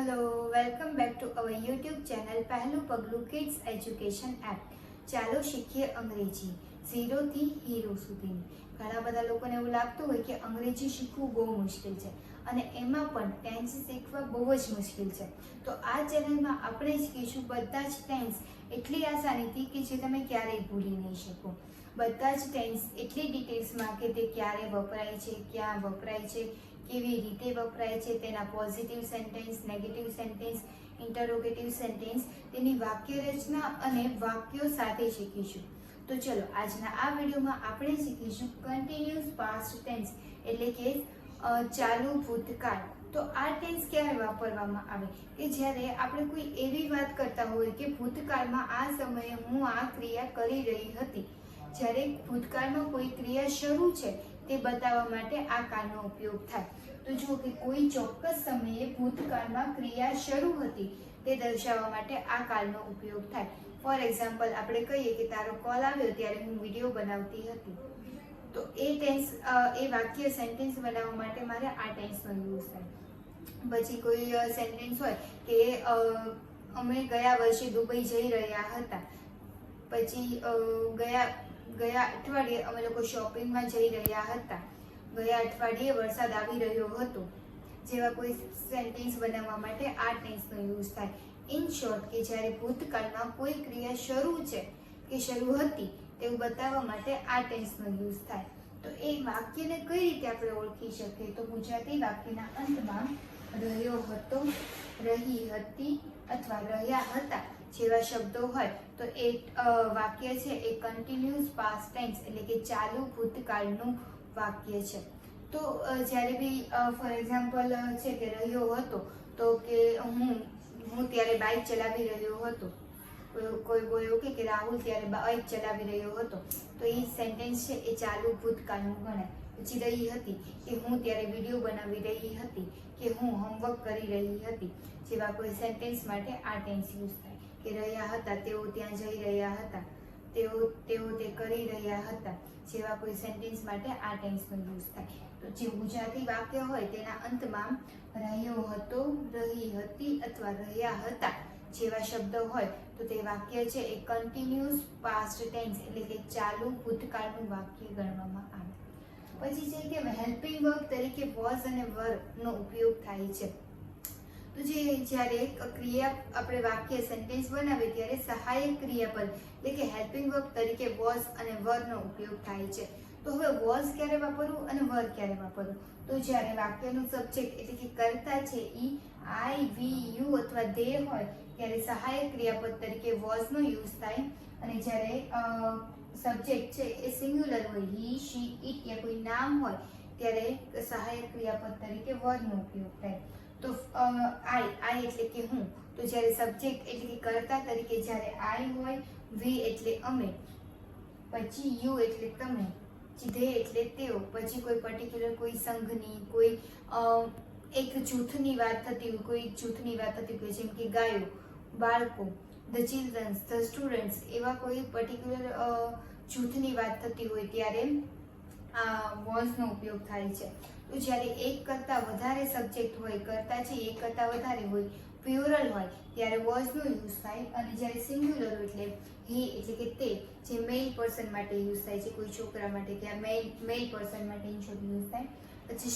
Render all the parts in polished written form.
Hello, welcome back to our YouTube channel પહેલું પગલું kids education app. ચાલો શીખીએ અંગ્રેજી ઝીરોથી હીરો સુધીની. ઘણા બધા લોકોને એવું લાગતું હોય કે અંગ્રેજી શીખવું બહુ મુશ્કેલ છે અને એમાં પણ ટેન્સ શીખવા બહુ જ મુશ્કેલ છે. તો આ ચેનલમાં આપણે શીખીશું બધા જ ટેન્સ એટલી આસાનીથી કે જે તમે ક્યારેય ભૂલી નહીં શકો. બધા જ ટેન્સ એટલી ડિટેલ્સમાં કે તે ક્યારે વપરાય છે, ક્યાં વપરાય છે, કેવી રીતે વપરાય છે, તેના positive sentence, negative sentence, interrogative sentence, તેની વાક્ય રચના અને વાક્યો સાથે શીખીશું. તો ચલો આજના આ વિડીયોમાં આપણે શીખીશું કન્ટિન્યુઅસ પાસ્ટ ટેન્સ એટલે કે ચાલુ ભૂતકાળ. તો આ ટેન્સ ક્યારે વાપરવામાં આવે કે જ્યારે આપણે કોઈ એવી વાત કરતા હોય કે ભૂતકાળમાં આ સમયે હું આ ક્રિયા કરી રહી હતી. જ્યારે ભૂતકાળમાં કોઈ ક્રિયા શરૂ છે તે બતાવવા માટે આ કાળનો ઉપયોગ થાય. તો જુઓ કે કોઈ ચોક્કસ સમયે ભૂતકાળમાં ક્રિયા શરૂ હતી તે દર્શાવવા માટે આ કાળનો ઉપયોગ થાય. ફોર એક્ઝામ્પલ આપણે કહીએ કે તારો કોલ આવ્યો ત્યારે હું વિડીયો બનાવતી હતી. તો એ ટેન્સ એ વાક્ય સેન્ટેન્સ બનાવવા માટે મારે આ ટેન્સનો યુઝ થાય. પછી કોઈ સેન્ટેન્સ હોય કે અમે ગયા વર્ષે દુબઈ જઈ રહ્યા હતા. પછી ગયા અઠવાડિયે અમે લોકો શોપિંગમાં જઈ રહ્યા હતા. ગયા અઠવાડિયે વરસાદ આવી રહ્યો હતો. જેવા કોઈ સેન્ટેન્સ બનાવવા માટે આ ટેન્સનો યુઝ થાય. ઇન શોર્ટ કે જ્યારે ભૂતકાળમાં કોઈ ક્રિયા શરૂ છે કે શરૂ હતી તેવું બતાવવા માટે આ ટેન્સનો યુઝ થાય. તો એ વાક્યને કઈ રીતે આપણે ઓળખી શકીએ? તો ગુજરાતી વાક્યના અંતમાં રહ્યો હતો, રહી હતી અથવા રહ્યા હતા જેવા શબ્દો હોય તો એ વાક્ય છે એ કન્ટિન્યુઅસ પાસ્ટ ટેન્સ એટલે કે ચાલુ ભૂતકાળનું વાક્ય છે. તો જ્યારે બી ફોર એક્ઝામ્પલ છે કે રહ્યો હતો તો કે હું ત્યારે બાઇક ચલાવી રહ્યો હતો. કોઈ બોલ્યો કે રાહુલ ત્યારે બાઇક ચલાવી રહ્યો હતો તો એ સેન્ટેન્સ છે એ ચાલુ ભૂતકાળનું ગણાય. પછી રહી હતી કે હું ત્યારે વિડીયો બનાવી રહી હતી કે હું હોમવર્ક કરી રહી હતી જેવા કોઈ સેન્ટેન્સ માટે આ ટેન્સ યુઝ થાય. કે રહ્યા હતા તેઓ ત્યાં જઈ રહ્યા હતા, તેઓ તે કરી રહ્યા હતા જેવા કોઈ સેન્ટેન્સ માટે આ ટેન્સનો યુઝ થાય. તો જે ગુજરાતી વાક્ય હોય તેના અંતમાં રહ્યો હતો, રહી હતી અથવા રહ્યા હતા જેવા શબ્દો હોય તો તે વાક્ય છે એ કન્ટિન્યુઅસ પાસ્ટ ટેન્સ એટલે કે ચાલુ ભૂતકાળનું વાક્ય ગણવામાં આવે. પછી છે કે હેલ્પિંગ વર્બ તરીકે વોઝ અને વરનો ઉપયોગ થાય છે. તો જ્યારે ક્રિયા આપણે વાક્ય સેન્ટેન્સ બનાવીએ ત્યારે સહાયક ક્રિયાપદ એટલે કે હેલ્પિંગ વર્બ તરીકે વોઝ અને વરનો ઉપયોગ થાય છે. તો હવે વોઝ ક્યારે વાપરવું અને વર ક્યારે વાપરવું? તો જ્યારે વાક્યનું સબ્જેક્ટ એટલે કે કર્તા છે ઈ આઈ, વી, યુ અથવા દે હોય ત્યારે સહાયક ક્રિયાપદ તરીકે વોઝનો યુઝ થાય. અને જ્યારે સબ્જેક્ટ છે એ સિંગ્યુલર હોય, હી, શી, ઇટ યા કોઈ નામ હોય ત્યારે સહાયક ક્રિયાપદ તરીકે વરનો ઉપયોગ થાય. તો આઈ એટલે કે હું. તો જ્યારે સબ્જેક્ટ એટલે કે કર્તા તરીકે જ્યારે આઈ હોય, વી એટલે અમે, પછી યુ એટલે તમે, ધે એટલે તેઓ, પછી કોઈ પર્ટિક્યુલર કોઈ સંઘની, કોઈ એક જૂથની વાત થતી હોય, કોઈ જૂથની વાત થતી હોય જેમ કે ગાયો, બાળકો, ધ ચિલ્ડ્રન્સ, ધ સ્ટુડન્ટ્સ એવા કોઈ પર્ટિક્યુલર જૂથની વાત થતી હોય ત્યારે આ વોઝનો ઉપયોગ થાય છે. તો જ્યારે એક કરતાં વધારે સબ્જેક્ટ હોય, કરતા છે એક કરતાં વધારે હોય, પ્યુરલ હોય ત્યારે વોઝનો યુઝ થાય. અને જ્યારે સિંગ્યુલર હોય એટલે હી એટલે કે તે જે મેલ પર્સન માટે યુઝ થાય છે, કોઈ છોકરા માટે કે મેલ પર્સન માટે ઇન શોર્ટ યુઝ થાય. પછી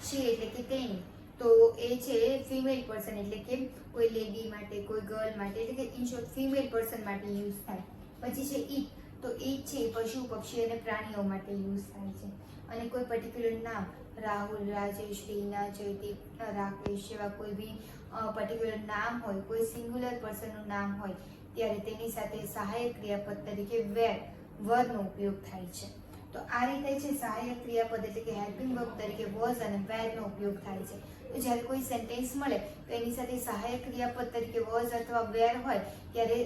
શી એટલે કે તેણી, તો એ છે ફિમેલ પર્સન એટલે કે કોઈ લેડી માટે, કોઈ ગર્લ માટે એટલે કે ઇન શોર્ટ ફિમેલ પર્સન માટે યુઝ થાય. પછી છે ઈટ, તો ઈટ છે પશુ, પક્ષી અને પ્રાણીઓ માટે યુઝ થાય છે. અને કોઈ પર્ટિક્યુલર નામ રાહુલ, રાજેશ, રીના, જયદીપ, રાકેશ જેવા કોઈ બી પર્ટિક્યુલર નામ હોય, કોઈ સિંગ્યુલર પર્સનનું નામ હોય ત્યારે તેની સાથે સહાયક ક્રિયાપદ તરીકે વરનો ઉપયોગ થાય છે. તો આ રીતે છે સહાયક ક્રિયાપદ એટલે કે હેલ્પિંગ વર્બ તરીકે વોઝ અને વેરનો ઉપયોગ થાય છે. તો જ્યારે કોઈ સેન્ટેન્સ મળે તો એની સાથે સહાયક ક્રિયાપદ તરીકે વોઝ અથવા વેર હોય ત્યારે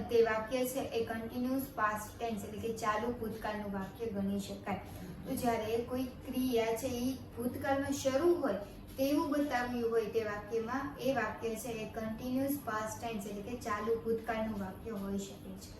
તે વાક્ય છે એ કન્ટિન્યુઅસ પાસ્ટ ટેન્સ એટલે કે ચાલુ ભૂતકાળનું વાક્ય ગણી શકાય. તો જ્યારે કોઈ ક્રિયા છે એ ભૂતકાળમાં શરૂ હોય તેવું બતાવ્યું હોય તે વાક્યમાં એ વાક્ય છે એ કન્ટિન્યુઅસ પાસ્ટ ટેન્સ એટલે કે ચાલુ ભૂતકાળનું વાક્ય હોઈ શકે છે.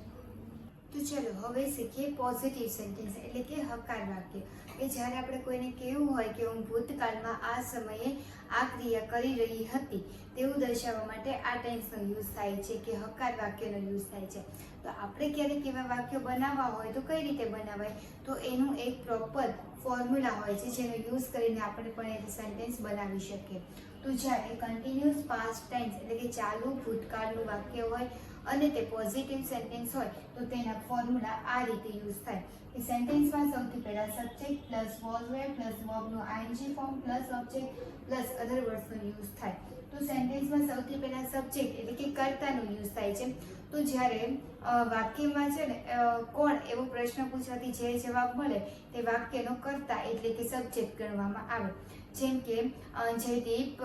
તો ચલો હવે શીખીએ પોઝિટિવ સેન્ટેન્સ એટલે કે હકાર વાક્ય. કે જ્યારે આપણે કોઈને કહેવું હોય કે હું ભૂતકાળમાં આ સમયે આ ક્રિયા કરી રહી હતી તેવું દર્શાવવા માટે આ ટેન્સનો યુઝ થાય છે કે હકાર વાક્યનો યુઝ થાય છે. તો આપણે ક્યારેક એવા વાક્યો બનાવવા હોય તો કઈ રીતે બનાવાય, તો એનું એક પ્રોપર ફોર્મ્યુલા હોય છે જેનો યુઝ કરીને આપણે પણ એ સેન્ટેન્સ બનાવી શકીએ. તો જ્યારે કન્ટિન્યુઅસ પાસ્ટ ટેન્સ એટલે કે ચાલુ ભૂતકાળનું વાક્ય હોય અને તે પોઝિટિવ સેન્ટેન્સ હોય તો તેના ફોર્મ્યુલા આ રીતે યુઝ થાય કે સેન્ટેન્સમાં સૌથી પહેલા subject plus was were plus વર્બનું ING form plus object plus other વર્ડ્સનો યુઝ થાય. તો સેન્ટેન્સમાં સૌથી પહેલા સબ્જેક્ટ એટલે કે કર્તાનો યુઝ થાય છે. તો જ્યારે વાક્યમાં છે ને કોણ એવો પ્રશ્ન પૂછવાથી જે જવાબ મળે તે વાક્યનો કર્તા એટલે કે સબ્જેક્ટ ગણવામાં આવે. જેમ કે જયદીપ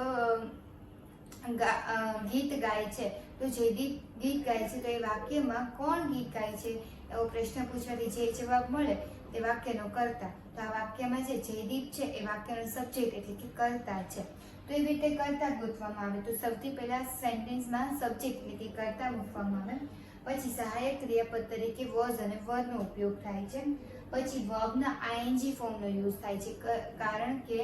ગીત ગાય છે, તો જયદીપ ગીત ગાય છે તો એ વાક્યમાં કોણ ગીત ગાય છે એવો પ્રશ્ન પૂછવાથી જે જવાબ મળે તે વાક્યનો કર્તા. તો આ વાક્યમાં જે જયદીપ છે એ વાક્યનો સબ્જેક્ટ એટલે કે કર્તા છે. તો એવી રીતે કર્તા ગોતવામાં આવે. તો સૌથી પહેલા સેન્ટેન્સમાં સબ્જેક્ટ એટલે કે કર્તા મૂકવામાં આવે. પછી સહાયક ક્રિયાપદ તરીકે વોઝ અને વરનો ઉપયોગ થાય છે. પછી વર્બના આઈએનજી ફોર્મનો યુઝ થાય છે કારણ કે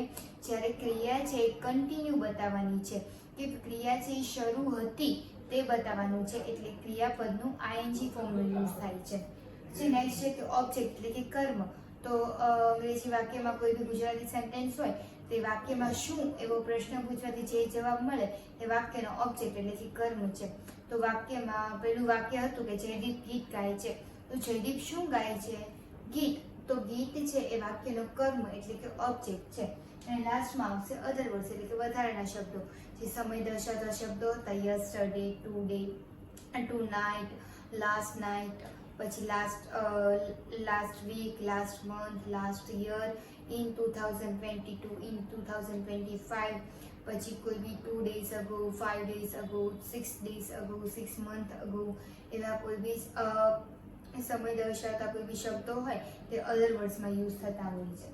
જ્યારે ક્રિયા છે એ કન્ટિન્યુ બતાવવાની છે કે ક્રિયા છે એ શરૂ હતી તે બતાવવાનું છે એટલે ક્રિયાપદનું આઈએનજી ફોર્મનો યુઝ થાય છે. પછી નેક્સ્ટ છે કે ઓબ્જેક્ટ એટલે કે કર્મ. તો અંગ્રેજી વાક્યમાં કોઈ બી ગુજરાતી સેન્ટેન્સ હોય તે વાક્યમાં શું એવો પ્રશ્ન પૂછવાથી જે જવાબ મળે તે વાક્યનો ઓબ્જેક્ટ એટલે કે કર્મ છે. તો વાક્યમાં પેલું વાક્ય હતું કે જયદીપ ગીત ગાય છે, તો જયદીપ શું ગાય છે? ગીત. તો ગીત છે એ વાક્યનો કર્મ એટલે કે ઓબ્જેક્ટ છે. અને લાસ્ટમાં આવશે અધર વર્ડ્સ એટલે કે વધારાના શબ્દો જે સમય દર્શાવતા શબ્દો હતા yesterday, today, tonight, last night, પછી last week, last month, last year, in 2022, in 2025, પછી કોઈ બી 2 days ago, 5 days ago, 6 days ago, 6 months ago, એવા કોઈ બી સમય દર્શાવતા કોઈ બી શબ્દો હોય તે અધર વર્ડ્સમાં યુઝ થતા હોય છે.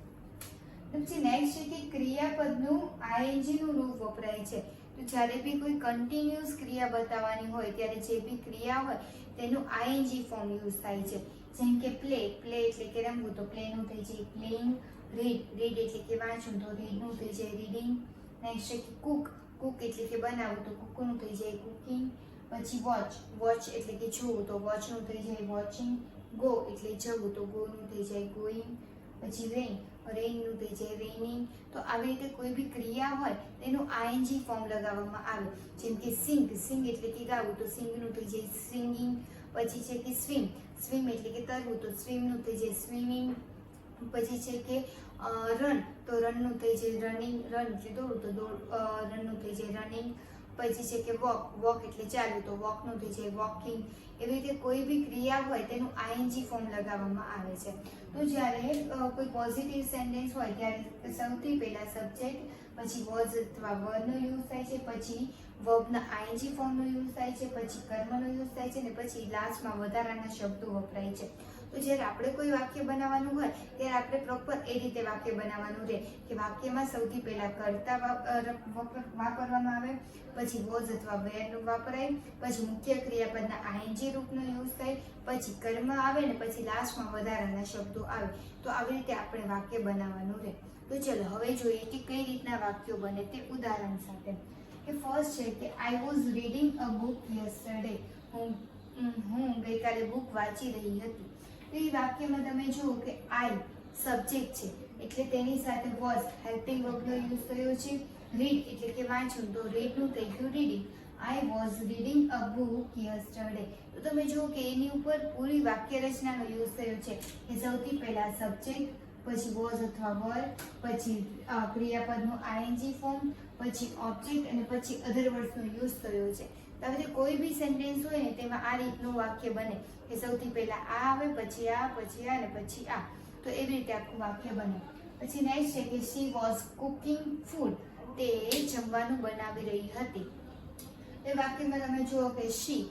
પછી નેક્સ્ટ છે કે ક્રિયાપદનું આઈએનજીનું રૂપ વપરાય છે. તો જ્યારે બી કોઈ કન્ટિન્યુઅસ ક્રિયા બતાવવાની હોય ત્યારે જે બી ક્રિયા હોય તેનું આઈએનજી ફોર્મ યુઝ થાય છે. જેમ કે પ્લે એટલે કે રમવું, તો પ્લેનું થઈ જાય પ્લેઇંગ. રીડ એટલે કે વાંચવું, તો રીડનું થઈ જાય રીડિંગ. નેક્સ્ટ છે કે કુક એટલે કે બનાવવું, તો કુકનું થઈ જાય કુકિંગ. પછી વોચ એટલે કે જોવું, તો વોચનું થઈ જાય વોચિંગ. ગો એટલે જવું, તો ગોનું થઈ જાય ગોઈંગ. પછી રેઇનનું થઈ જાય રેઇનિંગ. તો આવી રીતે કોઈ બી ક્રિયા હોય તેનું આઈએનજી ફોર્મ લગાવવામાં આવે. જેમ કે સિંગ એટલે કે ગાવું, તો સિંગનું થઈ જાય સિંગિંગ. પછી છે કે સ્વિમ એટલે કે તરવું, તો સ્વિમનું થઈ જાય સ્વિમિંગ. પછી છે કે રન, તો રનનું થઈ જાય રનિંગ, રન એટલે દોડવું, તો રનનું થઈ જાય રનિંગ. પછી છે કે વોક એટલે ચાલવું, તો વોકનું થઈ જાય વોકિંગ. એવી રીતે કોઈ બી ક્રિયા હોય તેનું આઈએનજી ફોર્મ લગાવવામાં આવે છે. તો જ્યારે કોઈ પોઝિટિવ સેન્ટેન્સ હોય ત્યારે સૌથી પહેલા સબ્જેક્ટ, પછી વોઝ અથવા વરનો યુઝ થાય છે, પછી વર્બના આઈએનજી ફોર્મનો યુઝ થાય છે, પછી કર્મનો યુઝ થાય છે અને પછી લાસ્ટમાં વધારાના શબ્દો વપરાય છે. તો જ્યારે આપણે કોઈ વાક્ય બનાવવાનું હોય ત્યારે આપણે પ્રોપર એ રીતે વાક્ય બનાવવાનું રહે કે વાક્યમાં સૌથી પહેલા કર્તા વાપરવામાં આવે, પછી વોઝ અથવા વેરનું વપરાય, પછી મુખ્ય ક્રિયાપદના આઈએનજી રૂપનો યુઝ થાય, પછી કર્મ આવે ને પછી લાસ્ટમાં વધારાના શબ્દો આવે. તો આવી રીતે આપણે વાક્ય બનાવવાનું રહે. તો ચલો હવે જોઈએ કે કઈ રીતના વાક્યો બને તે ઉદાહરણ સાથે. કે ફર્સ્ટ છે કે I was reading a book yesterday. હું ગઈકાલે બુક વાંચી રહી હતી. તો એ વાક્યમાં તમે જુઓ કે આઈ સબ્જેક્ટ છે એટલે તેની સાથે વોઝ હેલ્પિંગ વર્બનો યુઝ થયો છે. રીડ એટલે કે વાંચવું, તો રીડનું થઈ ગયું reading. I was reading a book yesterday. તો તમે જુઓ કે એની ઉપર પૂરી વાક્ય રચનાનો યુઝ થયો છે કે સૌથી પહેલા સબ્જેક્ટ, પછી વોઝ અથવા વર, પછી ક્રિયાપદનું આઈએનજી ફોર્મ, પછી ઓબ્જેક્ટ અને પછી અધર વર્ડ્સનો યુઝ થયો છે. તો આવી રીતે કોઈ બી સેન્ટેન્સ હોય ને તેમાં આ રીતનું વાક્ય બને કે સૌથી પહેલા આ આવે, પછી આ, પછી આ અને પછી આ. તો એવી રીતે આખું વાક્ય બને. પછી નેક્સ્ટ છે કે શી વોઝ કુકિંગ ફૂડ. તે જમવાનું બનાવી રહી હતી. એ વાક્યમાં તમે જુઓ કે શી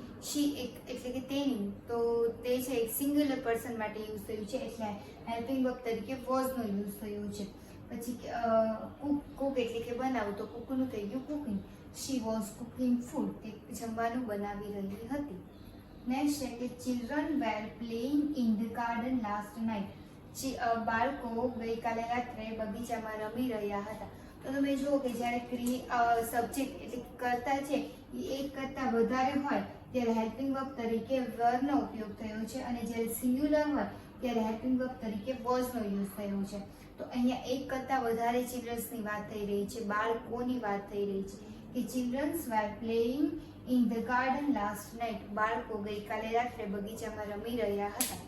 એટલે કે તેની, તો તે છે એક સિંગ્યુલર પર્સન માટે યુઝ થયું છે એટલે હેલ્પિંગ વર્બ તરીકે વોઝનો યુઝ થયો છે. પછી કુક એટલે કે બનાવવું, તો કુકનું થઈ ગયું cooking. She was cooking food. તે જમવાનું બનાવી રહી હતી. નેક્સ્ટ છે કે children were playing in the garden last night. બાળકો ગઈકાલે રાત્રે બગીચામાં રમી રહ્યા હતા. તો તમે જુઓ કે જ્યારે સબ્જેક્ટ એટલે કર્તા છે એ એક કરતાં વધારે હોય ત્યારે હેલ્પિંગ વર્બ તરીકે વરનો ઉપયોગ થયો છે, અને જ્યારે સિંગ્યુલર હોય ત્યારે હેલ્પિંગ વર્બ તરીકે વોઝનો યુઝ થયો છે. તો અહીંયા એક કરતાં વધારે ચિલ્ડ્રન્સની વાત થઈ રહી છે, બાળકોની વાત થઈ રહી છે કે childrens were playing in the garden last night. બાળકો ગઈકાલે રાત્રે બગીચામાં રમી રહ્યા હતા.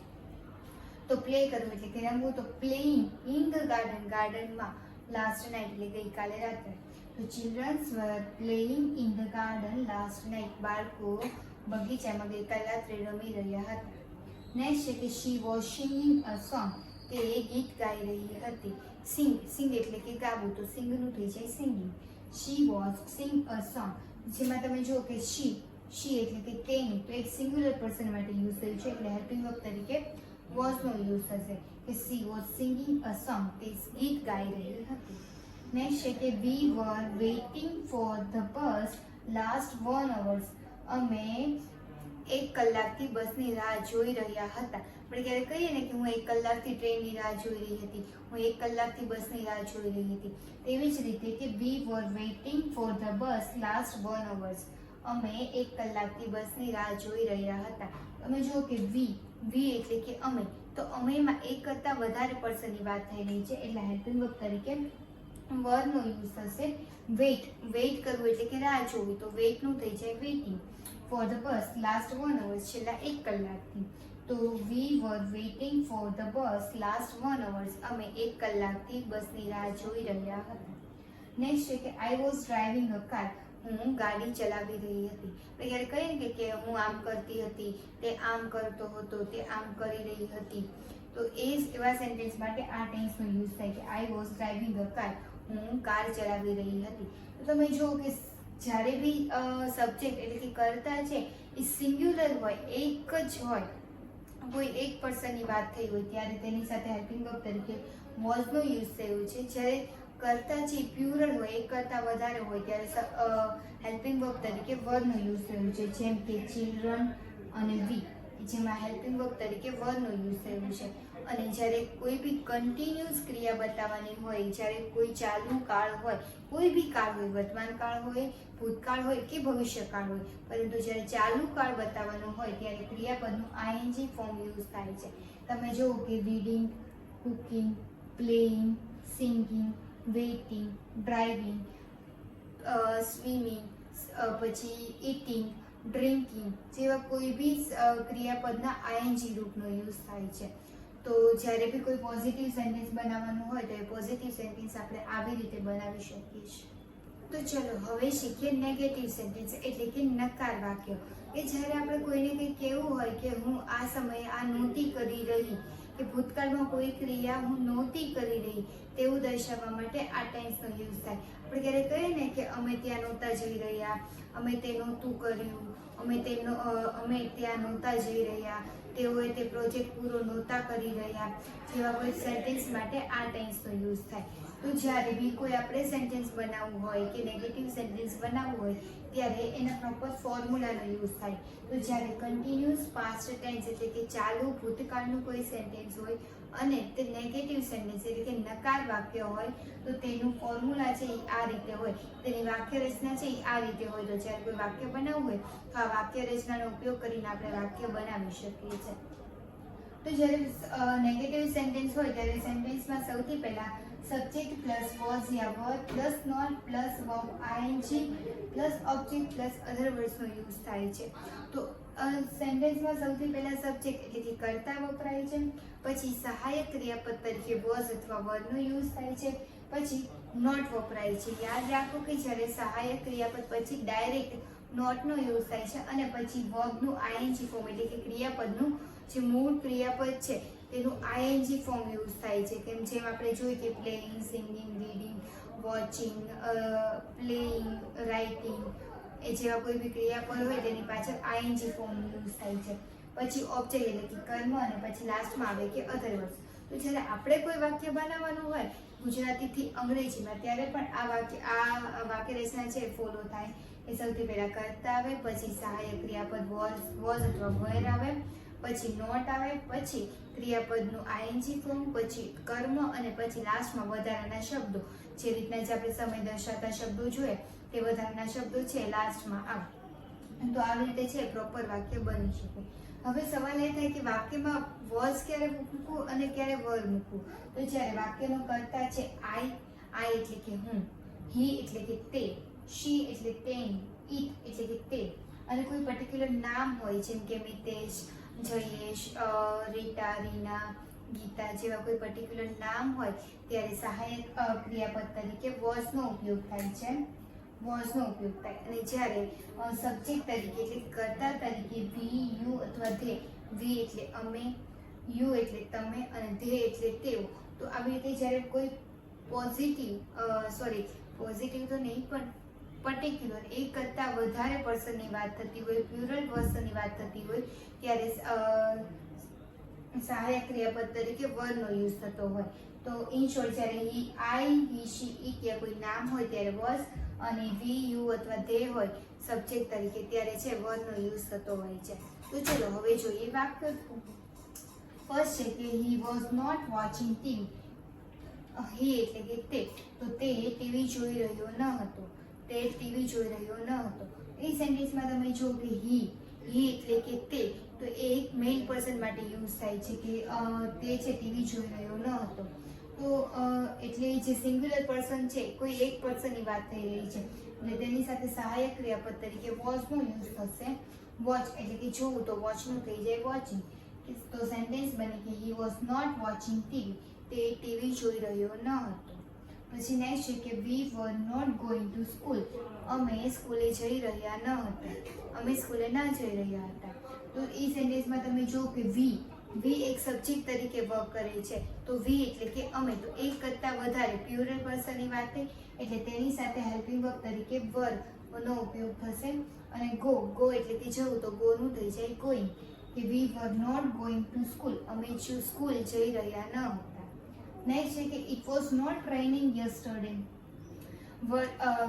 તો પ્લે કરવું એટલે કે રમવું, તો પ્લેઇંગ ઇન ધ ગાર્ડન, ગાર્ડનમાં, લાસ્ટ નાઇટ એટલે ગઈકાલે રાત્રે. તો childrens were playing in the garden last night. બાળકો બગીચામાં ગઈકાલે રાત્રે રમી રહ્યા હતા. નેક્સ્ટ છે કે she was singing a song. તે ગીત ગાઈ રહી હતી. સિંગ એટલે કે ગાવું, તો સિંગનું થઈ જાય singing. She was sing a song, જેમાં તમે જુઓ કે શી એટલે કે તેની, તો એક સિંગ્યુલર પર્સન માટે યુઝ થયું છે એટલે હેલ્પિંગ વર્બ તરીકે વોઝનો યુઝ થશે કે she was singing a song, તે ગીત ગાઈ રહી હતી. નેક્સ્ટ છે કે we were waiting for the bus last 1 hour. અમે 1 કલાકથી બસની રાહ જોઈ રહ્યા હતા. આપણે ક્યારે કહીએ ને કે હું 1 કલાકથી ટ્રેનની રાહ જોઈ રહી હતી, હું 1 કલાકથી બસની રાહ જોઈ રહી હતી. તેવી જ રીતે કે we were waiting for the bus last 1 hour. અમે 1 કલાકથી બસની રાહ જોઈ રહ્યા હતા. તમે જુઓ કે વી એટલે કે અમે, તો અમેમાં એક કરતાં વધારે પર્સનની વાત થઈ રહી છે એટલે હેલ્પિંગ વર્બ તરીકે વરનો યુઝ થશે વેઇટ કરવું એટલે કે રાહ જોવી, તો વેઇટનું થઈ જાય waiting. For the bus last 1 hour, છેલ્લા 1 કલાકથી. તો we were waiting for the bus last 1 hour. અમે 1 કલાકથી બસની રાહ જોઈ રહ્યા હતા. નેક્સ્ટ છે કે I was driving a car. હું ગાડી ચલાવી રહી હતી. આપણે ક્યારે કહીએ ને કે હું આમ કરતી હતી, તે આમ કરતો હતો, તે આમ કરી રહી હતી. તો એવા સેન્ટેન્સ માટે આ ટેન્સનો યુઝ થાય કે I was driving a car. હું કાર ચલાવી રહી હતી. તો તમે જુઓ કે જ્યારે બી સબ્જેક્ટ એટલે કે કર્તા છે એ સિંગ્યુલર હોય, એક જ હોય, કોઈ એક પર્સનની વાત થઈ હોય ત્યારે તેની સાથે હેલ્પિંગ વર્બ તરીકે વોઝનો યુઝ થયો છે. જ્યારે કર્તા છે પ્યુરલ હોય, એક કરતાં વધારે હોય ત્યારે હેલ્પિંગ વર્બ તરીકે વરનો યુઝ થયો છે, જેમ કે ચિલ્ડ્રન અને વી, જેમાં હેલ્પિંગ વર્બ તરીકે વરનો યુઝ થયો છે. અને જ્યારે કોઈ બી કન્ટિન્યુઅસ ક્રિયા બતાવવાની હોય, જ્યારે કોઈ ચાલુ કાળ હોય, કોઈ બી કાળ હોય, વર્તમાન કાળ હોય, ભૂતકાળ હોય કે ભવિષ્યકાળ હોય, પરંતુ જ્યારે ચાલુ કાળ બતાવવાનો હોય ત્યારે ક્રિયાપદનું આઈએનજી ફોર્મ યુઝ થાય છે. તમે જુઓ કે reading, cooking, playing, singing, waiting, driving, swimming, પછી ઇટિંગ, ડ્રિંકિંગ જેવા કોઈ બી ક્રિયાપદના આઈએનજી રૂપનો યુઝ થાય છે. તો જ્યારે બી કોઈ પોઝિટિવ સેન્ટેન્સ બનાવવાનું હોય તો એ પોઝિટિવ સેન્ટેન્સ આપણે આવી રીતે બનાવી શકીએ છીએ. તો ચલો હવે શીખીએ નેગેટિવ સેન્ટેન્સ એટલે કે નકાર વાક્ય. કે જ્યારે આપણે કોઈને કંઈ કહેવું હોય કે હું આ સમયે આ નહોતી કરી રહી, કે ભૂતકાળમાં કોઈ ક્રિયા હું નહોતી કરી રહી, તેવું દર્શાવવા માટે આ ટેન્સનો યુઝ થાય. આપણે ક્યારે કહીએ ને કે અમે ત્યાં નહોતા જઈ રહ્યા, અમે તે નહોતું કર્યું, અમે ત્યાં નહોતા જઈ રહ્યા, તેઓએ તે પ્રોજેક્ટ પૂરો નહોતા કરી રહ્યા, જેવા કોઈ સેન્ટેન્સ માટે આ ટેન્સનો યુઝ થાય. તો જ્યારે બી કોઈ આપણે સેન્ટેન્સ બનાવવું હોય કે નેગેટિવ સેન્ટેન્સ બનાવવું હોય ત્યારે એના પ્રોપર ફોર્મ્યુલાનો યુઝ થાય. તો જ્યારે કન્ટિન્યુઅસ પાસ્ટ ટેન્સ એટલે કે ચાલુ ભૂતકાળનું કોઈ સેન્ટેન્સ હોય અને તે નેગેટિવ સેન્ટેન્સ એટલે કે નકાર વાક્ય હોય તો તેનું ફોર્મ્યુલા છે એ આ રીતે હોય, તેની વાક્ય રચના છે એ આ રીતે હોય. તો જ્યારે કોઈ વાક્ય બનાવવું હોય તો આ વાક્ય રચનાનો ઉપયોગ કરીને આપણે વાક્ય બનાવી શકીએ છીએ. તો જ્યારે નેગેટિવ સેન્ટેન્સ હોય ત્યારે સેન્ટેન્સમાં સૌથી પહેલા સબ્જેક્ટ પ્લસ વોઝ યા were plus not plus verb ING plus object plus other વર્ડ્સનો યુઝ થાય છે. તો સેન્ટેન્સમાં સૌથી પહેલા સબ્જેક્ટ એટલે કે કર્તા વપરાય છે, પછી સહાયક ક્રિયાપદ તરીકે વોઝ અથવા વરનો યુઝ થાય છે, પછી નોટ વપરાય છે. યાદ રાખો કે જ્યારે સહાયક ક્રિયાપદ પછી ડાયરેક્ટ નોટનો યુઝ થાય છે અને પછી વર્બનું આઈએનજી ફોર્મ એટલે કે ક્રિયાપદનું જે મૂળ ક્રિયાપદ છે તેનું આઈએનજી ફોર્મ યુઝ થાય છે. કેમ જેમ આપણે જોઈએ કે playing, singing, reading, watching, playing, writing એ જેવા કોઈ બી ક્રિયાપદ હોય તેની પાછળ આઈએનજી ફોર્મ યુઝ થાય છે. પછી ઓબ્જેક્ટ એટલે કે કર્મ અને પછી લાસ્ટમાં આવે કે અધર વર્ડ્સ. તો જ્યારે આપણે કોઈ વાક્ય બનાવવાનું હોય ગુજરાતીથી અંગ્રેજીમાં ત્યારે પણ આ વાક્ય રચના છે ફોલો થાય. એ સૌથી પહેલા કર્તા આવે, પછી સહાયક ક્રિયાપદ વોઝ અથવા વર આવે, પછી નોટ આવે, પછી ક્રિયાપદનું આઈએનજી ફોર્મ, પછી કર્મ અને પછી લાસ્ટમાં વધારાના શબ્દો. જે રીતના જે આપણે સમય દર્શાવતા શબ્દો જોઈએ તે વધારાના શબ્દો છે લાસ્ટમાં આવે. તો આવી રીતે છે પ્રોપર વાક્ય બની શકે. હવે સવાલ એ થાય કે વાક્યમાં વોઝ ક્યારે મૂકવું અને ક્યારે વર મૂકવું. તો જ્યારે વાક્યનો કર્તા છે આઈ એટલે કે હું, હી એટલે કે તે, શી એટલે તેણી, ઇટ એટલે કે તે, અને કોઈ પર્ટિક્યુલર નામ હોય જેમ કે મિતેશ, જયેશ, રીટા, રીના, ગીતા જેવા કોઈ પર્ટિક્યુલર નામ હોય ત્યારે સહાયક ક્રિયાપદ તરીકે વોઝનો ઉપયોગ થાય છે. વોઝનો ઉપયોગ થાય. અને જ્યારે સબ્જેક્ટ તરીકે એટલે કર્તા તરીકે વી, યુ અથવા ધે, વી એટલે અમે, યુ એટલે તમે અને ધે એટલે તેઓ. તો આવી રીતે જ્યારે કોઈ પોઝિટિવ તો નહીં પણ પર્ટિક્યુલર એક કરતાં વધારે પર્સનની વાત થતી હોય, પ્લુરલ પર્સનની વાત થતી હોય ત્યારે સહાયક ક્રિયાપદ તરીકે વરનો યુઝ થતો હોય. તો ઇન શોર્ટ જ્યારે હી, આઈ, હી, શી, ઇટ યા કોઈ નામ હોય ત્યારે વોઝ, અને વી, યુ અથવા ધે હોય સબ્જેક્ટ તરીકે ત્યારે છે વરનો યુઝ થતો હોય છે. તો ચલો હવે જોઈએ વાક્ય. ફર્સ્ટ છે કે he was not watching TV. He એટલે કે તે, તો તે ટીવી જોઈ રહ્યો ન હતો. તે ટીવી જોઈ રહ્યો ન હતો. એ સેન્ટેન્સમાં તમે જો કે હી એટલે કે તે, તો એ એક મેઇન પર્સન માટે યુઝ થાય છે કે તે છે ટીવી જોઈ રહ્યો ન હતો. તો એટલે જે સિંગ્યુલર પર્સન છે કોઈ એક પર્સનની વાત થઈ રહી છે એટલે તેની સાથે સહાયક ક્રિયાપદ તરીકે વોચનો યુઝ થશે. વોચ એટલે કે જોવું, તો વોચનું થઈ જાય વોચિંગ. તો સેન્ટેન્સ બને કે he was not watching TV. તે ટીવી જોઈ રહ્યો ન હતો. પછી નેક્સ્ટ છે કે we were not going to school. અમે સ્કૂલે જઈ રહ્યા ન હતા. અમે સ્કૂલે ના જઈ રહ્યા હતા. તો એ સેન્ટેન્સમાં તમે જો કે વી એક સબ્જેક્ટ તરીકે વર્ક કરે છે. તો વી એટલે કે અમે, તો એક કરતાં વધારે પ્લુરલ પર્સનની વાત થઈ એટલે તેની સાથે હેલ્પિંગ વર્બ તરીકે વરનો ઉપયોગ થશે. અને ગો એટલે કે જવું, તો ગોનું થઈ જાય ગોઈંગ. કે we were not going to school. અમે સ્કૂલ જઈ રહ્યા ન હતા. નેક્સ્ટ છે કે it was not raining yesterday.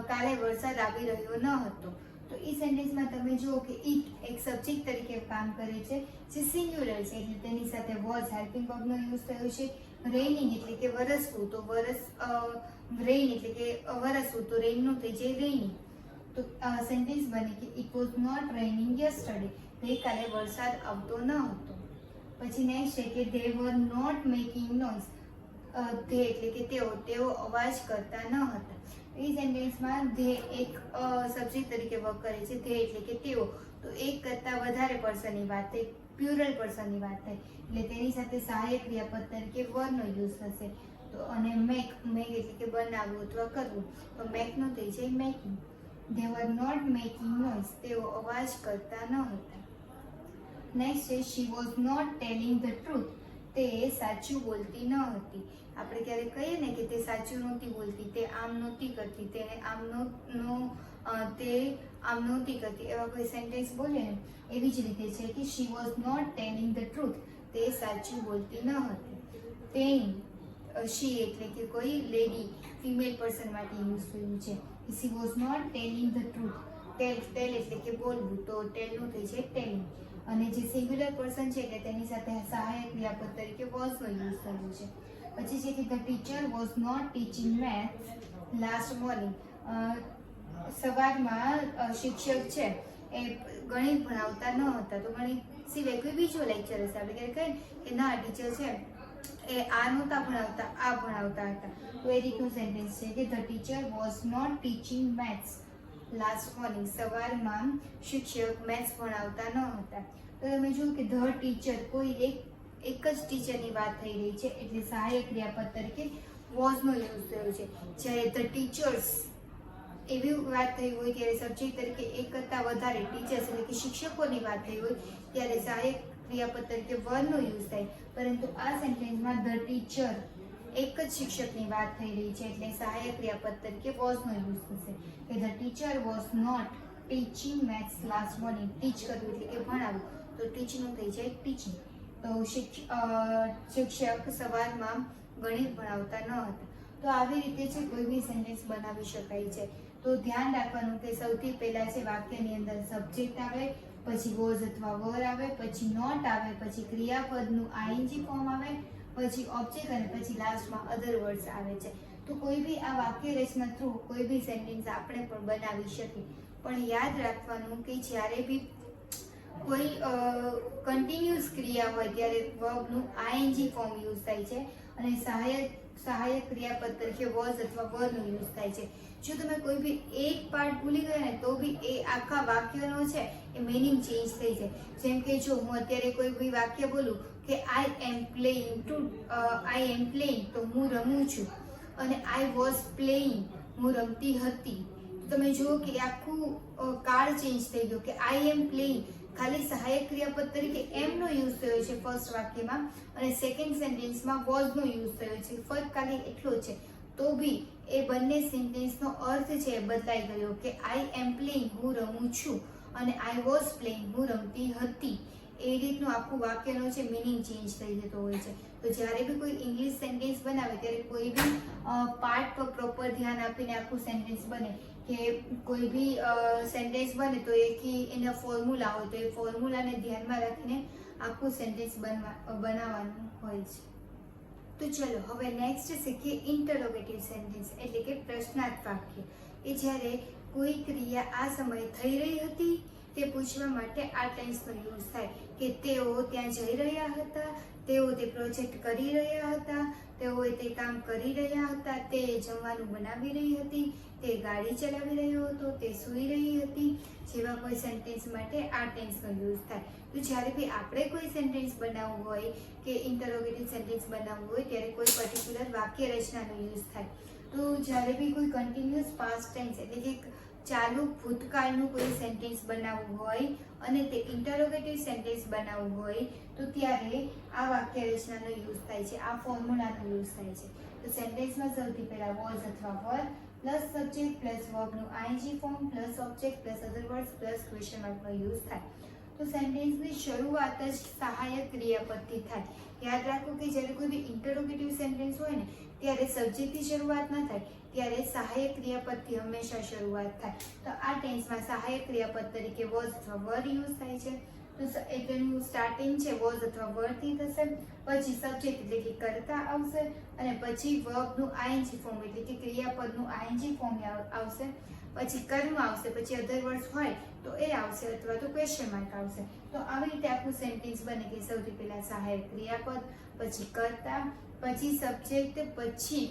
કાલે વરસાદ આવી રહ્યો ન હતો. તો એ સેન્ટેન્સમાં તમે જુઓ કે ઇટ એક સબ્જેક્ટ તરીકે કામ કરે છે જે સિંગ્યુલર છે એટલે તેની સાથે વોઝ હેલ્પિંગ વર્બનો યુઝ થયો છે. રેનિંગ એટલે કે વરસવું, તો રેઇન એટલે કે વરસવું, તો રેઇનનું થઈ જાય રેઇનિંગ. તો સેન્ટેન્સ બને કે it was not raining yesterday. ગઈકાલે વરસાદ આવતો ન હતો. પછી નેક્સ્ટ છે કે they were not making noise. They એટલે કે તેઓ અવાજ કરતા ન હતા. એ સેન્ટેન્સમાં ધે એક સબ્જેક્ટ તરીકે વર્ક કરે છે. ધે એટલે કે તેઓ, તો એક કરતાં વધારે પર્સનની વાત થઈ, પ્લુરલ પર્સનની વાત થઈ એટલે તેની સાથે સહાયક ક્રિયાપદ તરીકે વરનો યુઝ થશે. તો અને મેક એટલે કે બનાવવું અથવા કરવું, તો મેકનું થઈ જાય making. They were not making noise. તેઓ અવાજ કરતા ન હતા. નેક્સ્ટ છે she was not telling the truth. તે સાચું બોલતી ન હતી. આપણે ક્યારેક કહીએ ને કે તે સાચું નહોતી બોલતી, તે આમ નહોતી કરતી, તે આમ નહોતી કરતી, એવા કોઈ સેન્ટેન્સ બોલે ને એવી જ રીતે છે કે she was not telling the truth. તે સાચું બોલતી ન હતી. તેણી, શી એટલે કે કોઈ લેડી, ફિમેલ પર્સન માટે યુઝ થયું છે. She was not telling the truth. Tell એટલે કે બોલવું, તો ટેલનું થઈ જાય ટેલિંગ. અને જે સિંગ્યુલર પર્સન છે એટલે તેની સાથે સહાયક ક્રિયાપદ તરીકે વોઝનો યુઝ થયો છે. પછી છે કે the teacher was not teaching maths last morning. સવારમાં શિક્ષક છે એ ગણિત ભણાવતા ન હતા. તો ગણિત સિવાય કોઈ બીજો લેક્ચર હશે. આપણે ક્યારે કહીએ કે ના ટીચર છે એ આ નહોતા ભણાવતા, આ ભણાવતા હતા. તો એ રીતનું સેન્ટેન્સ છે કે the teacher was not teaching maths last morning. સવારમાં શિક્ષક મેથ્સ ભણાવતા ન હતા. તો તમે જુઓ કે ધ ટીચર કોઈ એક જ ટીચરની વાત થઈ રહી છે એટલે સહાયક ક્રિયાપદ તરીકે વોઝનો યુઝ થયો છે. જ્યારે ધ ટીચર્સ એવી વાત થઈ હોય ત્યારે સબ્જેક્ટ તરીકે એક કરતાં વધારે ટીચર્સ એટલે કે શિક્ષકોની વાત થઈ હોય ત્યારે સહાયક ક્રિયાપદ તરીકે વરનો યુઝ થાય. પરંતુ આ સેન્ટેન્સમાં ધ ટીચર એક જ શિક્ષકની વાત થઈ રહી છે એટલે સહાયક ક્રિયાપદ તરીકે વોઝનો યુઝ થશે. કે the teacher was not teaching maths last morning. Teach કરવું એટલે કે ભણાવવું, તો ટીચનું થઈ જાય ટીચિંગ. તો શિક્ષક સવારમાં ગણિત ભણાવતા ન હતા. તો આવી રીતે છે કોઈ બી સેન્ટેન્સ બનાવી શકાય છે. તો ધ્યાન રાખવાનું કે સૌથી પહેલા છે વાક્યની અંદર સબ્જેક્ટ આવે, પછી વોઝ અથવા વર આવે, પછી નોટ આવે, પછી ક્રિયાપદનું આઈએનજી ફોર્મ આવે, પછી ઓબ્જેક્ટ અને પછી લાસ્ટમાં અધર વર્ડ્સ આવે છે. તો કોઈ બી આ વાક્ય રચના થ્રુ કોઈ બી સેન્ટેન્સ આપણે પણ બનાવી શકીએ. પણ યાદ રાખવાનું કે જ્યારે બી કોઈ કન્ટિન્યુઅસ ક્રિયા હોય ત્યારે વર્બનું આઈએનજી ફોર્મ યુઝ થાય છે અને સહાયક ક્રિયાપદ તરીકે વોઝ અથવા વરનો યુઝ થાય છે. જો તમે કોઈ બી એક પાર્ટ ભૂલી ગયા ને તો બી એ આખા વાક્યનો છે એ મીનિંગ ચેન્જ થઈ જાય. જેમ કે જો હું અત્યારે કોઈ બી વાક્ય બોલું કે આઈ એમ પ્લેઇંગ તો હું રમું છું, અને આઈ વોઝ પ્લેઇંગ હું રમતી હતી. તમે જુઓ કે આખું કાળ ચેન્જ થઈ ગયો કે આઈ એમ પ્લેઇંગ ખાલી સહાયક ક્રિયાપદ તરીકે એમ નો યુઝ થયો છે ફર્સ્ટ વાક્યમાં, અને સેકન્ડ સેન્ટેન્સમાં વોઝ નો યુઝ થયો છે. ફરક ખાલી એટલો છે. તો બી એ બંને સેન્ટેન્સનો અર્થ છે બદલાઈ ગયો કે આઈ એમ પ્લેઇંગ હું રમું છું અને આઈ વોઝ પ્લેઇંગ હું રમતી હતી. એ રીતનું આખું વાક્યનો છે મિનિંગ ચેન્જ થઈ જતો હોય છે. તો જ્યારે બી કોઈ ઇંગ્લિશ સેન્ટેન્સ બનાવે ત્યારે કોઈ બી પાર્ટ પર પ્રોપર ધ્યાન આપીને આખું સેન્ટેન્સ બને. કે કોઈ બી સેન્ટેન્સ બને તો એના ફોર્મ્યુલા હોય તો એ ફોર્મ્યુલાને ધ્યાનમાં રાખીને આખું સેન્ટેન્સ બનાવવાનું હોય છે. તો ચલો હવે નેક્સ્ટ શીખીએ ઇન્ટરોગેટિવ સેન્ટેન્સ એટલે કે પ્રશ્નાર્થ વાક્ય. એ જ્યારે કોઈ ક્રિયા આ સમયે થઈ રહી હતી તે પૂછવા માટે આ ટેન્સનો યુઝ થાય કે તેઓ ત્યાં જઈ રહ્યા હતા, તેઓ તે પ્રોજેક્ટ કરી રહ્યા હતા, તેઓ તે કામ કરી રહ્યા હતા, તે જમવાનું બનાવી રહી હતી, તે ગાડી ચલાવી રહ્યો હતો, તે સૂઈ રહી હતી જેવા કોઈ સેન્ટેન્સ માટે આ ટેન્સનો યુઝ થાય. તો જ્યારે બી આપણે કોઈ સેન્ટેન્સ બનાવવું હોય કે ઇન્ટરોગેટિવ સેન્ટેન્સ બનાવવું હોય ત્યારે કોઈ પર્ટિક્યુલર વાક્ય રચનાનો યુઝ થાય. તો જ્યારે બી કોઈ કન્ટિન્યુઅસ પાસ્ટ ટેન્સ એટલે કે ચાલુ ભૂતકાળનું કોઈ સેન્ટેન્સ બનાવવું હોય અને તે ઇન્ટરોગેટિવ સેન્ટેન્સ બનાવવું હોય તો ત્યારે આ વાક્ય રચનાનો યુઝ થાય છે, આ ફોર્મ્યુલાનો યુઝ થાય છે. તો સેન્ટેન્સમાં સૌથી પહેલા વોઝ અથવા વર પ્લસ સબ્જેક્ટ પ્લસ વર્બનું ING form plus object plus other words plus question માર્કનો યુઝ થાય. તો સેન્ટેન્સની શરૂઆત જ સહાયક ક્રિયાપદથી થાય. યાદ રાખો કે જ્યારે કોઈ બી ઇન્ટરોગેટિવ સેન્ટેન્સ હોય ને ત્યારે સબ્જેક્ટથી શરૂઆત ન થાય, ત્યારે સહાયક ક્રિયાપદથી હંમેશા શરૂઆત થાય. તો આ ટેન્સમાં સહાયક ક્રિયાપદ તરીકે વોઝ અથવા વર યુઝ થાય છે. તો તેનું સ્ટાર્ટિંગ છે વોઝ અથવા વરથી થશે, પછી સબ્જેક્ટ એટલે કે કર્તા આવશે, અને પછી વર્બનું આઈએનજી ફોર્મ એટલે કે ક્રિયાપદનું આઈએનજી ફોર્મ આવશે, પછી કર્મ આવશે, પછી અધર વર્ડ્સ હોય તો એ આવશે અથવા તો ક્વેશ્ચન માર્ક આવશે. તો આવી રીતે આખું સેન્ટેન્સ બને કે સૌથી પહેલા સહાયક ક્રિયાપદ, પછી કર્તા, પછી સબ્જેક્ટ, પછી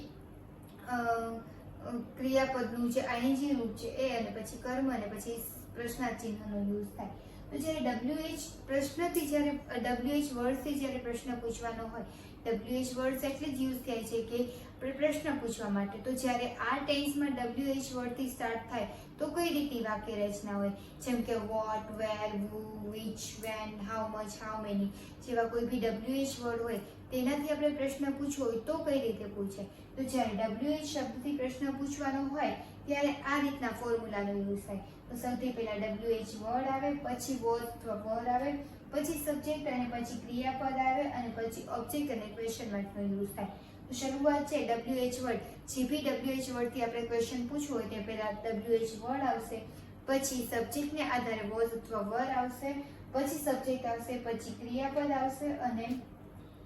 ક્રિયાપદનું જે આઈએનજી રૂપ છે એ, અને પછી કર્મ, અને પછી પ્રશ્નાર્થ ચિહ્નનો યુઝ થાય. તો જ્યારે WH પ્રશ્નથી જ્યારે WH વર્ડથી જ્યારે પ્રશ્ન પૂછવાનો હોય, WH વર્ડ્સ એટલે જ યુઝ થાય છે કે પ્રશ્ન પૂછવા માટે. તો જ્યારે આ ટેન્સમાં WH વર્ડથી સ્ટાર્ટ થાય તો કઈ રીતની વાક્ય રચના હોય, જેમ કે what, where, who, which, when, how much, how many જેવા કોઈ બી WH વર્ડ હોય તેનાથી આપણે પ્રશ્ન પૂછવો હોય તો કઈ રીતે પૂછે. તો જ્યારે WH શબ્દથી પ્રશ્ન પૂછવાનો હોય ત્યારે આ રીતના ફોર્મ્યુલાનો યુઝ થાય. તો સૌથી પહેલા WH વર્ડ આવે, પછી વોઝ અથવા વર આવે, પછી સબ્જેક્ટ અને પછી ક્રિયાપદ આવે, અને પછી ઓબ્જેક્ટ અને ક્વેશ્ચન માર્કનો યુઝ થાય. તો શરૂઆત છે WH વર્ડ. જે બી WH વર્ડથી આપણે ક્વેશ્ચન પૂછવું હોય તે પહેલા WH વર્ડ આવશે, પછી સબ્જેક્ટને આધારે વોઝ અથવા વર આવશે, પછી સબ્જેક્ટ આવશે, પછી ક્રિયાપદ આવશે, અને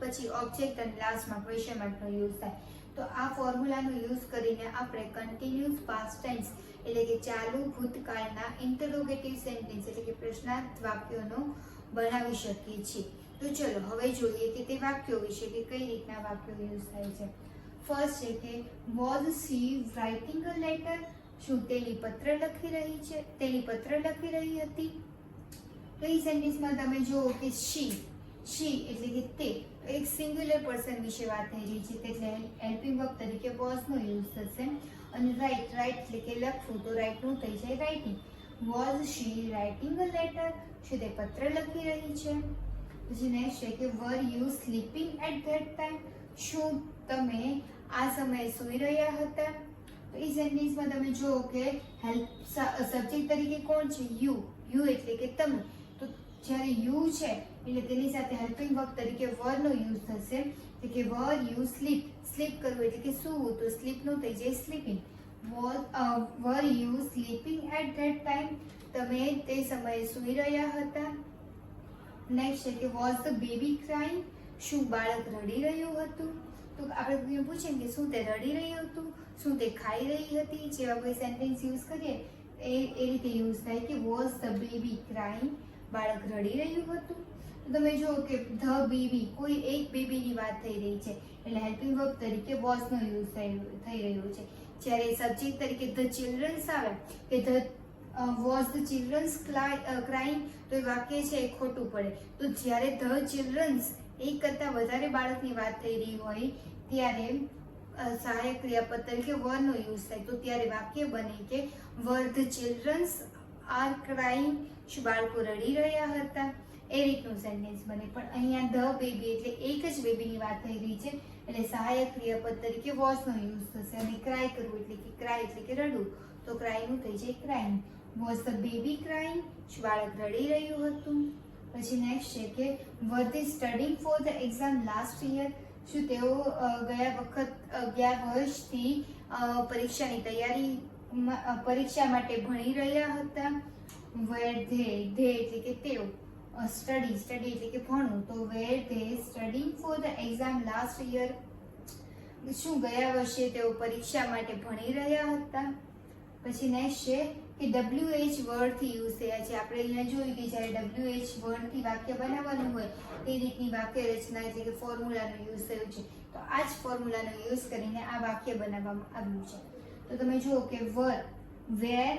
પછી ઓબ્જેક્ટ અને લાસ્ટમાં ક્વેશ્ચન માર્કનો યુઝ થાય. તો આ ફોર્મ્યુલાનો યુઝ કરીને આપણે કન્ટિન્યુઅસ પાસ્ટ ટેન્સ એટલે કે ચાલુ ભૂતકાળના ઇન્ટરોગેટિવ સેન્ટેન્સ એટલે કે પ્રશ્નાર્થ વાક્યોનો બનાવી શકીએ છીએ. તો ચલો હવે જોઈએ કે તે વાક્યો વિશે કે કઈ રીતના વાક્યો યુઝ થાય છે. ફર્સ્ટ છે કે was C writing a letter, શું તેની પત્ર લખી રહી હતી. તો એ સેન્ટેન્સમાં તમે જુઓ કે શી એટલે કે તે એક સિંગ્યુલર પર્સન વિશે વાત થઈ રહી છે, એટલે હેલ્પિંગ વર્બ તરીકે વોઝનો યુઝ થશે. અને રાઇટ એટલે કે લખવું, તો રાઇટનું થઈ જાય writing. Was she writing a letter, શું તે પત્ર લખી રહી છે. પછી નેક્સ્ટ છે કે were you sleeping at that time, શું તમે આ સમયે સૂઈ રહ્યા હતા. તો એ સેન્ટેન્સમાં તમે જુઓ કે સબ્જેક્ટ તરીકે કોણ છે, યુ એટલે કે તમે. તો જ્યારે યુ છે એટલે તેની સાથે હેલ્પિંગ વર્બ તરીકે વરનો યુઝ થશે, એટલે કે વર યુ સ્લીપ કરવું એટલે કે સૂવું, તો સ્લીપનું થઈ જાય sleeping. Were you sleeping at that time, તમે તે સમયે સૂઈ રહ્યા હતા. નેક્સ્ટ છે કે વોઝ ધ બેબી ક્રાઇંગ, શું બાળક રડી રહ્યું હતું. તો આપણે પૂછીએ કે શું તે રડી રહ્યું હતું, શું તે ખાઈ રહી હતી, જેવા કોઈ સેન્ટેન્સ યુઝ કરીએ એ રીતે યુઝ થાય કે વોઝ ધ બેબી ક્રાઇંગ, બાળક રડી રહ્યું હતું. તો તમે જુઓ કે ધ બેબી, કોઈ એક બેબીની વાત થઈ રહી છે એટલે હેલ્પિંગ વર્બ તરીકે વોઝનો યુઝ થઈ રહ્યો છે. જ્યારે સબ્જેક્ટ તરીકે ધ ચિલ્ડ્રન્સ આવે કે the was the childrens crying, તો એ વાક્ય છે એ ખોટું પડે. તો જ્યારે ધ ચિલ્ડ્રન્સ એક કરતાં વધારે બાળકની વાત થઈ રહી હોય ત્યારે સહાયક ક્રિયાપદ તરીકે વરનો યુઝ થાય. તો ત્યારે વાક્ય બને કે were the childrens are crying, શું બાળકો રડી રહ્યા હતા, એ રીતનું સેન્ટેન્સ બને. પણ અહીંયા ધ બેબી એટલે એક જ બેબીની વાત થઈ રહી છે એટલે સહાયક ક્રિયાપદ તરીકે વોઝનો યુઝ થશે. અને ક્રાય કરવું એટલે કે ક્રાય એટલે કે રડવું, તો ક્રાયનું થઈ જાય crying. Was the baby crying, શું બાળક રડી રહ્યું હતું. પછી નેક્સ્ટ છે કે were they studying for the exam last year, શું તેઓ ગયા વર્ષથી પરીક્ષાની તૈયારી પરીક્ષા માટે ભણી રહ્યા હતા. વેર ધે એટલે કે તેઓ, સ્ટડી એટલે કે ભણવું, તો were they studying for the exam last year, શું ગયા વર્ષે તેઓ પરીક્ષા માટે ભણી રહ્યા હતા. પછી નેક્સ્ટ છે કે WH વર્ડથી યુઝ થયા છે. આપણે અહીંયા જોયું કે જ્યારે WH વર્ડથી વાક્ય બનાવવાનું હોય તે રીતની વાક્ય રચના એટલે કે ફોર્મ્યુલાનો યુઝ થયો છે. તો આ જ ફોર્મ્યુલાનો યુઝ કરીને આ વાક્ય બનાવવામાં આવ્યું છે. તો તમે જુઓ કે were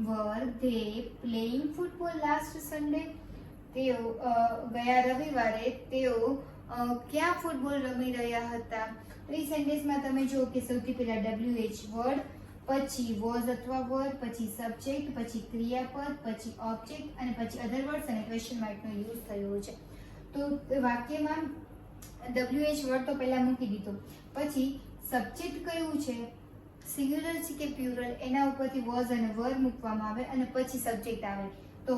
were they playing football last Sunday, તેઓ ગયા રવિવારે તેઓ ક્યાં ફૂટબોલ રમી રહ્યા હતા. તો એ સેન્ટેન્સમાં તમે જુઓ કે સૌથી પહેલા WH વર્ડ, પછી વોઝ અથવા વર, પછી સબ્જેક્ટ, પછી ક્રિયાપદ, પછી ઓબ્જેક્ટ અને પછી અધર વર્ડ્સ અને ક્વેશ્ચન માર્કનો યુઝ થયો છે. તો વાક્યમાં WH વર્ડ તો પહેલા મૂકી દીધો, પછી સબ્જેક્ટ કયું છે, સિંગ્યુલર છે કે પ્લુરલ, એના ઉપરથી વોઝ અને વર મૂકવામાં આવે અને પછી સબ્જેક્ટ આવે. તો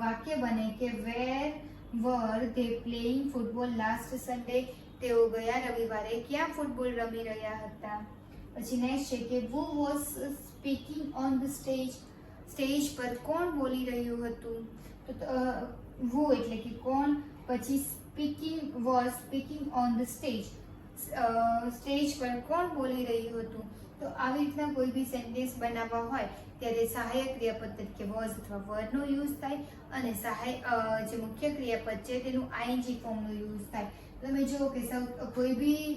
વાક્ય બને કે were were they playing football last Sunday, તેઓ ગયા રવિવારે ક્યાં ફૂટબોલ રમી રહ્યા હતા. પછી નેક્સ્ટ છે કે who was speaking on the stage, stage પર કોણ બોલી રહ્યું હતું. તો who એટલે કે કોણ, પછી speaking on the stage, stage પર કોણ બોલી રહ્યું હતું. તો આવી રીતના કોઈ બી સેન્ટેન્સ બનાવવા હોય ત્યારે સહાયક ક્રિયાપદ તરીકે વોઝ અથવા વરનો યુઝ થાય અને જે મુખ્ય ક્રિયાપદ છે તેનું આઈએનજી ફોર્મનો યુઝ થાય. તમે જુઓ કે કોઈ બી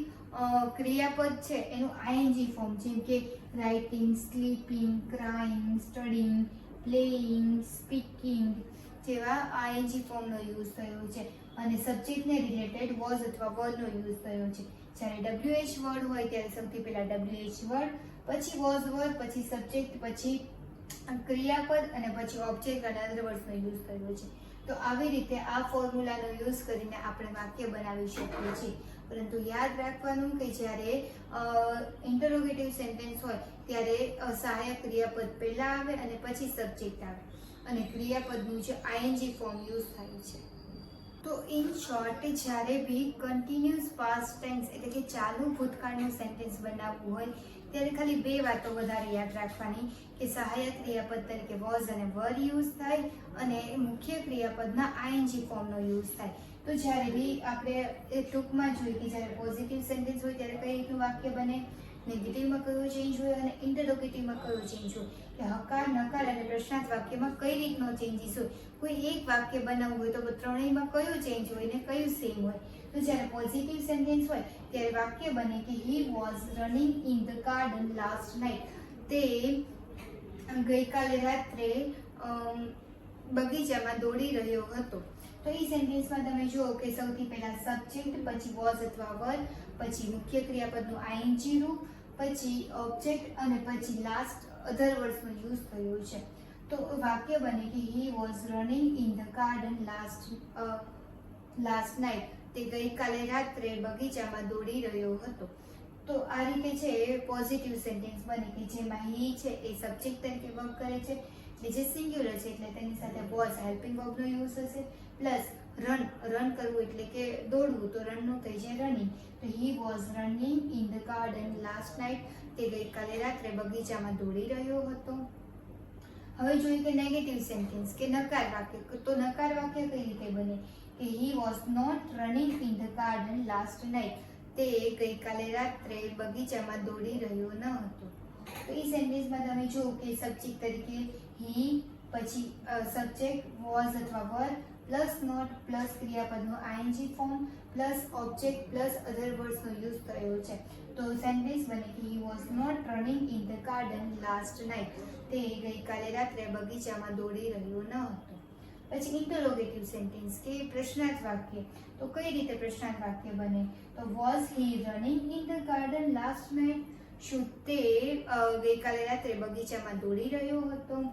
ક્રિયાપદ છે એનું આઈએનજી ફોર્મ, જેમ કે writing, sleeping, crying, studying, playing, speaking જેવા આઈએનજી ફોર્મનો યુઝ થયો છે. અને સબ્જેક્ટને રિલેટેડ વોઝ અથવા વરનો યુઝ થયો છે. જ્યારે WH વર્ડ હોય ત્યારે સૌથી પહેલા WH વર્ડ, પછી વોઝ વર, પછી સબ્જેક્ટ, પછી ક્રિયાપદ અને પછી ઓબ્જેક્ટ અને અધર વર્ડ્સનો યુઝ થયો છે. તો આવી રીતે આ ફોર્મ્યુલાનો યુઝ કરીને આપણે વાક્ય બનાવી શકીએ છીએ. પરંતુ યાદ રાખવાનું કે જ્યારે ઇન્ટરોગેટિવ સેન્ટેન્સ હોય ત્યારે સહાયક ક્રિયાપદ પહેલા આવે અને પછી સબ્જેક્ટ આવે અને ક્રિયાપદનું જે આઈએનજી ફોર્મ યુઝ થાય છે. તો ઇન શોર્ટ, જ્યારે બી કન્ટિન્યુઅસ પાસ્ટ ટેન્સ એટલે કે ચાલુ ભૂતકાળનું સેન્ટેન્સ બનાવવું હોય ત્યારે ખાલી બે વાતો વધારે યાદ રાખવાની કે સહાયક ક્રિયાપદ તરીકે વોઝ અને વર યુઝ થાય અને મુખ્ય ક્રિયાપદના આઈએનજી ફોર્મનો યુઝ થાય. તો જ્યારે બી આપણે એ ટૂંકમાં જોઈએ કે જ્યારે પોઝિટિવ સેન્ટેન્સ હોય ત્યારે કઈ રીતનું વાક્ય બને, નેગેટિવમાં કયો ચેન્જ હોય અને ઇન્ટરોગેટિવમાં કયો ચેન્જ હોય, કે હકાર, નકાર અને પ્રશ્નાર્થ વાક્યમાં કઈ રીતનો ચેન્જીસ હોય. કોઈ એક વાક્ય બનાવવું હોય તો ત્રણેયમાં કયો ચેન્જ હોય ને કયું સેમ હોય. તો જ્યારે પોઝિટિવ સેન્ટેન્સ હોય ત્યારે વાક્ય બને કે he was running in the garden last night, તે ગઈકાલે રાત્રે બગીચામાં દોડી રહ્યો હતો. તો એ સેન્ટેન્સમાં તમે જુઓ કે સૌથી પહેલા સબ્જેક્ટ, પછી વોઝ અથવા વર, પછી મુખ્ય ક્રિયાપદનું આઈએનજી રૂપ, પછી ઓબ્જેક્ટ અને પછી લાસ્ટ અધર વર્ડ્સનો યુઝ થયો છે. તો વાક્ય બને કે he was running in the garden last night, તે ગઈકાલે રાત્રે બગીચામાં દોડી રહ્યો હતો. તો આ રીતે છે પોઝિટિવ સેન્ટેન્સ બને કે જેમાં હી છે એ સબ્જેક્ટ તરીકે વર્ક કરે છે, એટલે જે સિંગ્યુલર છે એટલે તેની સાથે વોઝ હેલ્પિંગ વર્બનો યુઝ થશે, પ્લસ રન કરવું એટલે કે દોડવું, તો રનનું થઈ જાય રનિંગ. તો he was running in the garden last night, તે ગઈકાલે રાત્રે બગીચામાં દોડી રહ્યો હતો. હવે જોઈએ કે નેગેટિવ સેન્ટેન્સ કે નકાર વાક્ય. તો નકાર વાક્ય કઈ રીતે બને કે he was not running in the garden last night. તે ગઈકાલે રાત્રે બગીચામાં દોડી રહ્યો ન હતો. તો એ સેન્ટેન્સમાં તમે જુઓ કે સબ્જેક્ટ તરીકે હી, પછી સબ્જેક્ટ વોઝ અથવા વર પ્લસ નોટ પ્લસ ક્રિયાપદનું ING form plus object plus other વર્ડ્સનો યુઝ થયો છે. તો સેન્ટેન્સ બને કે he was not running in the garden last night. તે ગઈકાલે રાત્રે બગીચામાં દોડી રહ્યો ન હતો. પછી ઇન્ટરોગેટિવ સેન્ટેન્સ કે પ્રશ્નાર્થ વાક્ય. તો કઈ રીતે પ્રશ્નાર્થ વાક્ય બને તો was he running in the garden last night. શું તે ગઈકાલે રાત્રે બગીચામાં દોડી રહ્યો હતો.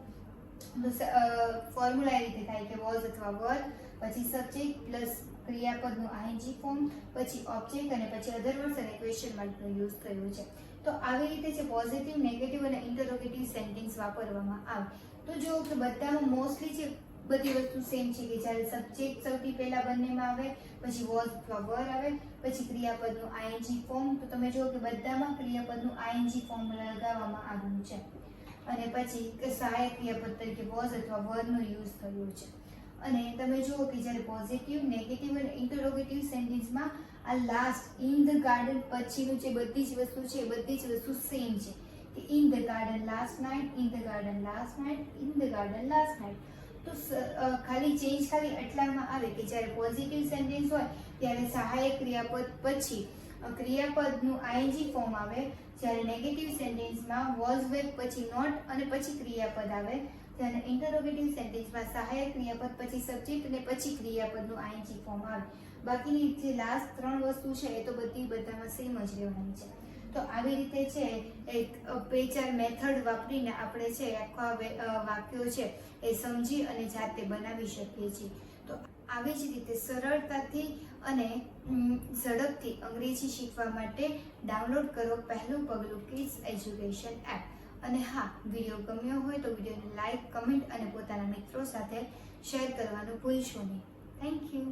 ફોર્મ્યુલા એ રીતે થાય કે વોઝ અથવા વર, પછી સબ્જેક્ટ પ્લસ ક્રિયાપદનું આઈએનજી ફોર્મ, પછી ઓબ્જેક્ટ અને પછી અધર વર્ડ્સ અને ક્વેશ્ચન માર્કનો યુઝ થયો છે. તો આવી રીતે જે પોઝિટિવ, નેગેટિવ અને ઇન્ટરોગેટિવ સેન્ટેન્સ વાપરવામાં આવે. તો જો કે બધામાં મોસ્ટલી જે બધી વસ્તુ સેમ છે કે જ્યારે સબ્જેક્ટ સૌથી પહેલા બંનેમાં આવે, પછી વોઝ અથવા વર આવે, પછી ક્રિયાપદનું આઈએનજી ફોર્મ. તો તમે જુઓ કે બધામાં ક્રિયાપદનું આઈએનજી ફોર્મ લગાવવામાં આવ્યું છે અને પછી સહાયક ક્રિયાપદ તરીકે વોઝ અથવા વરનો યુઝ થયો છે. અને તમે જુઓ કે જ્યારે પોઝિટિવ, નેગેટિવ અને ઇન્ટરોગેટિવ સેન્ટેન્સમાં આ લાસ્ટ ઇન ધ ગાર્ડન પછીનું જે બધી જ વસ્તુ છે એ બધી જ વસ્તુ સેમ છે કે in the garden last night, in the garden last night, in the garden last night. તો ખાલી ચેન્જ ખાલી એટલામાં આવે કે જ્યારે પોઝિટિવ સેન્ટેન્સ હોય ત્યારે સહાયક ક્રિયાપદ પછી ક્રિયાપદનું આઈએનજી ફોર્મ આવે. જ્યારે નેગેટિવ સેન્ટેન્સમાં વોઝ વેબ પછી નોટ અને પછી ક્રિયાપદ આવે. જ્યારે ઇન્ટરોગેટિવ સેન્ટેન્સમાં સહાયક ક્રિયાપદ પછી સબ્જેક્ટ અને પછી ક્રિયાપદનું આઈએનજી ફોર્મ આવે. બાકીની જે લાસ્ટ ત્રણ વસ્તુ છે એ તો બધામાં સેમ જ રહેવાની છે. તો આવી રીતે છે એક 2-4 મેથડ વાપરીને આપણે છે આખા વાક્યો છે એ સમજી અને જાતે બનાવી શકીએ છીએ. તો આવી જ રીતે સરળતાથી અને ઝડપથી અંગ્રેજી શીખવા માટે ડાઉનલોડ કરો પહેલું પગલું કિડ્સ એજ્યુકેશન એપ. અને હા, વિડીયો ગમ્યો હોય તો વિડીયોને લાઈક, કમેન્ટ અને પોતાના મિત્રો સાથે શેર કરવાનું ભૂલશો નહીં. Thank you.